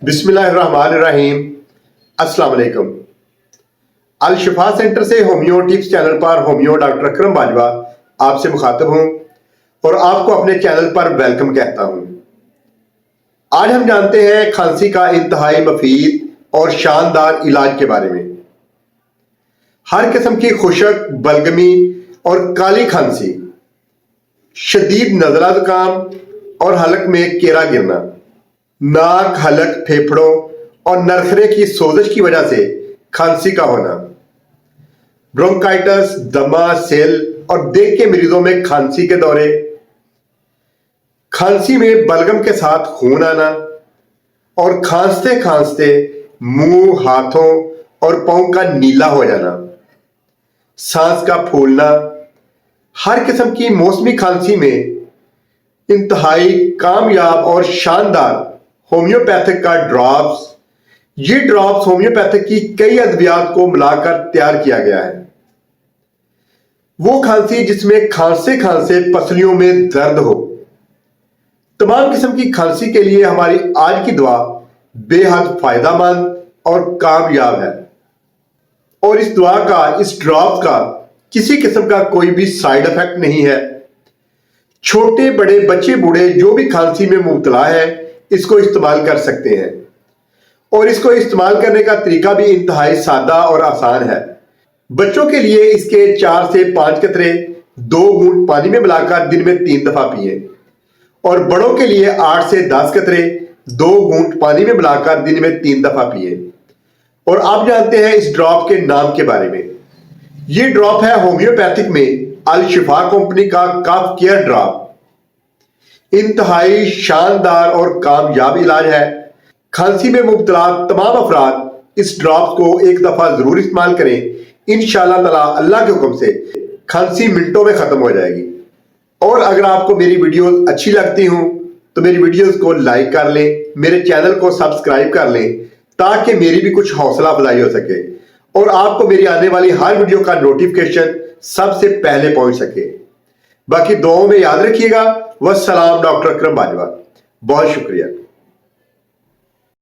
बिस्मिल्लाहिर्रहमानिर्रहीम। अस्सलाम वालेकुम। अल-शिफा सेंटर से होमियो टिप्स चैनल पर होमियो डॉक्टर अकरम बाजवा आपसे मुखातब हूं और आपको अपने चैनल पर वेलकम कहता हूं। आज हम जानते हैं खांसी का इंतहाई मुफीद और शानदार इलाज के बारे में। हर किस्म की खुशक, बलगमी और काली खांसी, शदीद नज़ला जुकाम और हलक में केरा गिरना, नाक, हलक, फेफड़ों और नरखरे की सोजश की वजह से खांसी का होना, ब्रोंकाइटिस, दमा, सेल और देग के मरीजों में खांसी के दौरे, खांसी में बलगम के साथ खून आना और खांसते खांसते मुंह, हाथों और पांव का नीला हो जाना, सांस का फूलना। हर किस्म की मौसमी खांसी में इंतहाई कामयाब और शानदार होम्योपैथिक का ड्रॉप्स, ये ड्रॉप्स होम्योपैथिक की कई अद्वियात को मिलाकर तैयार किया गया है। वो खांसी जिसमें खांसते खांसते पसलियों में दर्द हो, तमाम किस्म की खांसी के लिए हमारी आज की दुआ बेहद फायदेमंद और कामयाब है। और इस दुआ का, इस ड्रॉप का किसी किस्म का कोई भी साइड इफेक्ट नहीं है। छोटे बड़े, बच्चे बूढ़े जो भी खांसी में मुब्तला है इसको इस्तेमाल कर सकते हैं। और इसको इस्तेमाल करने का तरीका भी इंतहाई सादा और आसान है। बच्चों के लिए इसके 4 से 5 कतरे 2 घूंट पानी में मिलाकर दिन में 3 दफा पिए और बड़ों के लिए 8 से 10 कतरे 2 घूंट पानी में मिलाकर दिन में 3 दफा पिए। और आप जानते हैं इस ड्रॉप के नाम के बारे में। ये ड्रॉप है होम्योपैथिक में अल-शिफा कंपनी का कफ केयर ड्रॉप। इंतहाई शानदार और कामयाब इलाज है। खांसी में मुब्तला तमाम अफराद इस ड्रॉप को एक दफा जरूर इस्तेमाल करें। इंशाअल्लाह ताला अल्लाह के हुक्म से खांसी मिनटों में खत्म हो जाएगी। और अगर आपको मेरी वीडियोस अच्छी लगती हूं तो मेरी वीडियोस को लाइक कर लें, मेरे चैनल को सब्सक्राइब कर लें ताकि मेरी भी कुछ हौसला अफजाई हो सके और आपको मेरी आने वाली हर वीडियो का नोटिफिकेशन सबसे पहले पहुंच सके। बाकी दुआओं में याद रखिएगा। वस्सलाम। डॉक्टर अकरम बाजवा, बहुत शुक्रिया।